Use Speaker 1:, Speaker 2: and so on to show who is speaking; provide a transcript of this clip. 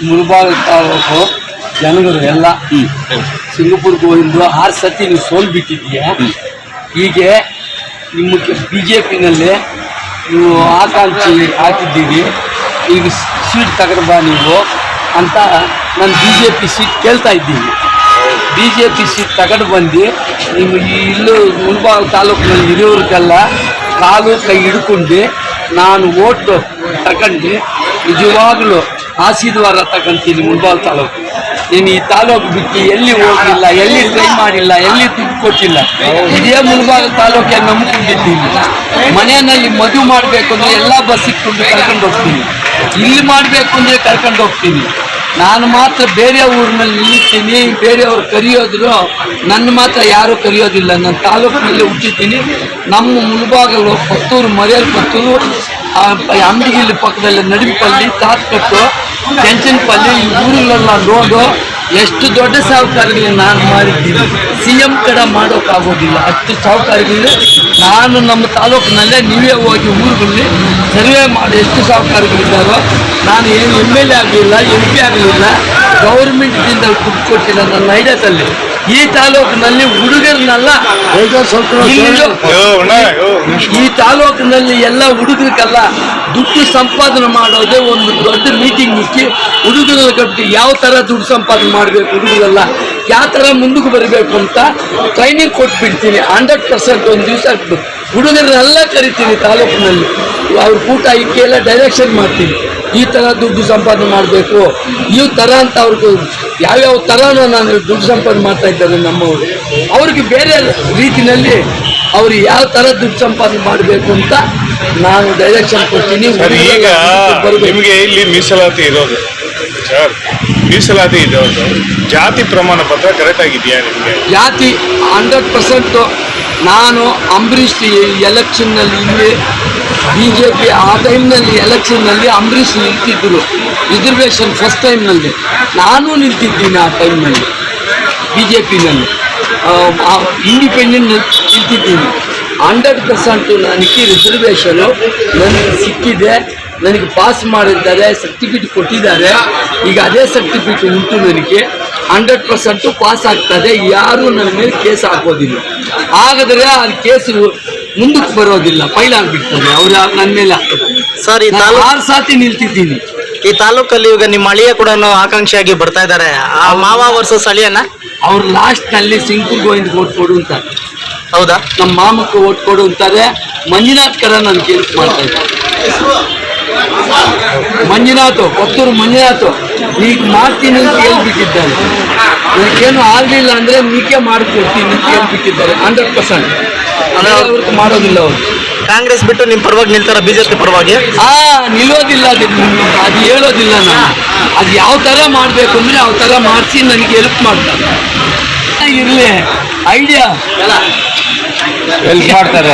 Speaker 1: ಮುಳಬಾಗ ತಾಲೂಕು ಜನಗರು ಎಲ್ಲ ಸಿಂಗಪುರ್ಗೆ ಹೋಗಿದ್ದು 6 ಸತಿ ನೀವು ಸೋಲ್ಬಿಟ್ಟಿದ್ದೀಯ. ಹೀಗೆ ನಿಮಗೆ BJP-ನಲ್ಲಿ ನೀವು ಆಕಾಂಕ್ಷಿ ಹಾಕಿದ್ದೀರಿ, ಈಗ ಸೀಟ್ ತಗೊಂಡು ಬಾ ನೀವು ಅಂತ ನಾನು BJP ಸೀಟ್ ಕೇಳ್ತಾ ಇದ್ದೀನಿ. BJP ಸೀಟ್ ತಗೊಂಡು ಬಂದು ನಿಮಗೆ ಇಲ್ಲೂ ಮುಳಬಾಗ ತಾಲೂಕಿನಲ್ಲಿ ಇರೋರಿಗೆಲ್ಲ ಕಾಲು ಕೈ ಹಿಡ್ಕೊಂಡು ನಾನು ಓಟು ತಗೊಂಡು ನಿಜವಾಗ್ಲೂ ಆಶೀರ್ವಾದ ತಗೊಂತೀನಿ. ಮುಳಬಾಗ ತಾಲೂಕು ನೀನು ಈ ತಾಲೂಕು ಬಿಟ್ಟು ಎಲ್ಲಿ ಹೋಗಿಲ್ಲ, ಎಲ್ಲಿ ಟ್ರೈ ಮಾಡಿಲ್ಲ, ಎಲ್ಲಿ ದುಡ್ಡು ಕೊಟ್ಟಿಲ್ಲ. ಇದೇ ಮುಳಬಾಗ ತಾಲೂಕಿಗೆ ನಂಬಿಕೊಂಡಿದ್ದೀನಿ. ಮನೆಯಲ್ಲಿ ಮದುವೆ ಮಾಡಬೇಕು ಅಂದರೆ ಎಲ್ಲ ಬಸ್ ಇಟ್ಕೊಂಡು ಕರ್ಕೊಂಡು ಹೋಗ್ತೀನಿ, ಇಲ್ಲಿ ಮಾಡಬೇಕು ಅಂದರೆ ಕರ್ಕೊಂಡು ಹೋಗ್ತೀನಿ. ನಾನು ಮಾತ್ರ ಬೇರೆ ಊರಿನಲ್ಲಿ ನಿಲ್ಲಿಸ್ತೀನಿ, ಬೇರೆಯವ್ರು ಕರೆಯೋದ್ರು, ನನ್ನ ಮಾತ್ರ ಯಾರೂ ಕರೆಯೋದಿಲ್ಲ. ನಾನು ತಾಲೂಕಿನಲ್ಲಿ ಹುಟ್ಟಿದ್ದೀನಿ. ನಮ್ಮ ಮುಳಬಾಗಲು ಪತ್ತೂರು, ಮರೇಲ್ ಪತ್ತೂರು, ಅಂಬಿಗಿಲ್ಲಿ ಪಕ್ಕದಲ್ಲಿ ನಡಿಪಲ್ಲಿ, ತಾತ್ಕಟ್ಟು, ಕೆಂಚನಪಲ್ಲಿ, ಈ ಊರುಗಳೆಲ್ಲ ನೋಡು ಎಷ್ಟು ದೊಡ್ಡ ಸಾಹುಕಾರಿಗಳು ನಾನು ಮಾಡಿದ್ದೀನಿ. CM ಕಡೆ ಮಾಡೋಕ್ಕಾಗೋದಿಲ್ಲ ಅಷ್ಟು ಸಾಹುಕಾರಿಗಳು ನಾನು ನಮ್ಮ ತಾಲೂಕಿನಲ್ಲೇ. ನೀವೇ ಹೋಗಿ ಊರುಗಳಲ್ಲಿ ಸರ್ವೆ ಮಾಡಿ ಎಷ್ಟು ಸಾಹುಕಾರಿಗಳಿದ್ದಾರೋ. ನಾನು ಏನು MLA ಆಗಲಿಲ್ಲ, MP ಆಗಲಿಲ್ಲ, ಗೌರ್ಮೆಂಟ್ದಿಂದ ದುಡ್ಡು ಕೊಟ್ಟಿಲ್ಲ ನನ್ನ ಐಡಿಯಾದಲ್ಲಿ. ಈ ತಾಲೂಕಿನಲ್ಲಿ ಹುಡುಗರನ್ನೆಲ್ಲ ಈ ತಾಲೂಕಿನಲ್ಲಿ ಎಲ್ಲ ಹುಡುಗರಿಗೆಲ್ಲ ದುಡ್ಡು ಸಂಪಾದನೆ ಮಾಡೋದೇ ಒಂದು ದೊಡ್ಡ ಮೀಟಿಂಗ್ ಇಕ್ಕಿ ಹುಡುಗರ ಕಟ್ಟಿ ಯಾವ ಥರ ದುಡ್ಡು ಸಂಪಾದನೆ ಮಾಡಬೇಕು, ಹುಡುಗರೆಲ್ಲ ಯಾವ ಥರ ಮುಂದಕ್ಕೆ ಬರಬೇಕು ಅಂತ ಟ್ರೈನಿಂಗ್ ಕೊಟ್ಬಿಡ್ತೀನಿ. 100% ಒಂದು ದಿವಸ ಹುಡುಗರನ್ನೆಲ್ಲ ಕರಿತೀನಿ ತಾಲೂಕಿನಲ್ಲಿ. ಅವ್ರ ಊಟ ಇಕ್ಕಿ ಎಲ್ಲ ಡೈರೆಕ್ಷನ್ ಮಾಡ್ತೀನಿ. ಈ ಥರ ದುಡ್ಡು ಸಂಪಾದನೆ ಮಾಡಬೇಕು, ಈ ಥರ ಅಂತ ಅವ್ರಿಗೆ ಯಾವ್ಯಾವ ಥರನೂ ನಾನು ದುಡ್ಡು ಸಂಪಾದನೆ ಮಾಡ್ತಾ ಇದ್ದಾರೆ ನಮ್ಮವರು. ಅವ್ರಿಗೆ ಬೇರೆ ರೀತಿಯಲ್ಲಿ ಅವ್ರು ಯಾವ ಥರ ದುಡ್ಡು ಸಂಪಾದನೆ ಮಾಡಬೇಕು ಅಂತ ನಾನು ಡೈರೆಕ್ಷನ್ ಕೊಡ್ತೀನಿ.
Speaker 2: ಈಗ ನಿಮಗೆ ಇಲ್ಲಿ ಮೀಸಲಾತಿ ಇರೋದು ಸರ್, ಮೀಸಲಾತಿ ಇರೋದು ಜಾತಿ ಪ್ರಮಾಣ ಪತ್ರ ಕರೆಕ್ಟ್ ಆಗಿದೆಯಾ ನಿಮಗೆ?
Speaker 1: ಜಾತಿ 100%. ನಾನು ಅಂಬರೀಷ್ ಎಲೆಕ್ಷನ್ನಲ್ಲಿ ಇಲ್ಲಿ BJP ಆ ಟೈಮ್ನಲ್ಲಿ ಎಲೆಕ್ಷನ್ನಲ್ಲಿ ಅಂಬರೀಷ್ ನಿಲ್ತಿದ್ದರು ರಿಸರ್ವೇಷನ್ ಫಸ್ಟ್ ಟೈಮ್ನಲ್ಲಿ. ನಾನು ನಿಲ್ತಿದ್ದೀನಿ ಆ ಟೈಮ್ನಲ್ಲಿ BJP-ನಲ್ಲಿ ಇಂಡಿಪೆಂಡೆಂಟ್ ನಿಲ್ತಿದ್ದೀನಿ. 100% ನನಗೆ ರಿಸರ್ವೇಷನು ನನಗೆ ಸಿಕ್ಕಿದೆ. ನನಗೆ ಪಾಸ್ ಮಾಡಿದ್ದಾರೆ, ಸರ್ಟಿಫಿಕೇಟ್ ಕೊಟ್ಟಿದ್ದಾರೆ. ಈಗ ಅದೇ ಸರ್ಟಿಫಿಕೇಟ್ ಉಂಟು ನನಗೆ. 100% ಪಾಸ್ ಆಗ್ತದೆ. ಯಾರೂ ನನ್ನ ಮೇಲೆ ಕೇಸ್ ಹಾಕೋದಿಲ್ಲ. ಹಾಗಾದರೆ ಆ ಕೇಸು ಮುಂದಕ್ಕೆ ಬರೋದಿಲ್ಲ, ಫೈಲ್ ಆಗಿಬಿಡ್ತದೆ. ಅವ್ರು ನನ್ನ ಮೇಲೆ ಆಗ್ತದೆ.
Speaker 3: ಸರ್, ಈ
Speaker 1: 6 ಸಾತಿ ನಿಲ್ತಿದ್ದೀನಿ.
Speaker 3: ಈ ತಾಲೂಕಲ್ಲಿ ಈಗ ನಿಮ್ಮ ಅಳಿಯ ಕೂಡ ಆಕಾಂಕ್ಷಿಯಾಗಿ ಬರ್ತಾ ಇದ್ದಾರೆ. ಆ ಮಾವ ವರ್ಸಸ್ ಅಳಿಯನ
Speaker 1: ಅವ್ರು ಲಾಸ್ಟ್ನಲ್ಲಿ ಸಿಂಗಪುರ್ಗೆ ಹೋಗಿ ಓಟ್ ಕೊಡು ಅಂತಾರೆ.
Speaker 3: ಹೌದಾ?
Speaker 1: ನಮ್ಮ ಮಾಮಕ್ಕೆ ಓಟ್ ಕೊಡು ಅಂತಾರೆ. ಮಂಜುನಾಥ್ ಕರ ನಾನು ಕೇಸ್ ಮಾಡ್ತಾ ಇದ್ದಾರೆ. ಪತ್ತೂರು ಮಂಜುನಾಥ್ ಈಗ ಮಾಡ್ತೀನಿ ಅಂತ ಹೇಳ್ಬಿಟ್ಟಿದ್ದಾರೆ. ನನಗೇನು ಆಗಲಿಲ್ಲ ಅಂದರೆ ನೀಕೆ ಮಾಡಿಕೊಡ್ತೀನಿ ಅಂತ ಹೇಳ್ಬಿಟ್ಟಿದ್ದಾರೆ. 100% ಅಂದರೆ ಅವ್ರಿಗೆ ಮಾಡೋದಿಲ್ಲ. ಅವರು
Speaker 3: ಕಾಂಗ್ರೆಸ್ ಬಿಟ್ಟು ನಿಮ್ಮ ಪರವಾಗಿ ನಿಲ್ತಾರ, BJP ಪರವಾಗಿ?
Speaker 1: ನಿಲ್ಲೋದಿಲ್ಲ. ಅದು ಹೇಳೋದಿಲ್ಲ ನಾನು. ಅದು ಯಾವ ಥರ ಮಾಡಬೇಕು ಅಂದರೆ ಯಾವ ಥರ ಮಾಡಿಸಿ ನನಗೆ ಹೆಲ್ಪ್ ಮಾಡ್ತಾರೆ. ಇರಲಿ ಐಡಿಯಾ
Speaker 2: ಹೆಲ್ಪ್ ಮಾಡ್ತಾರೆ.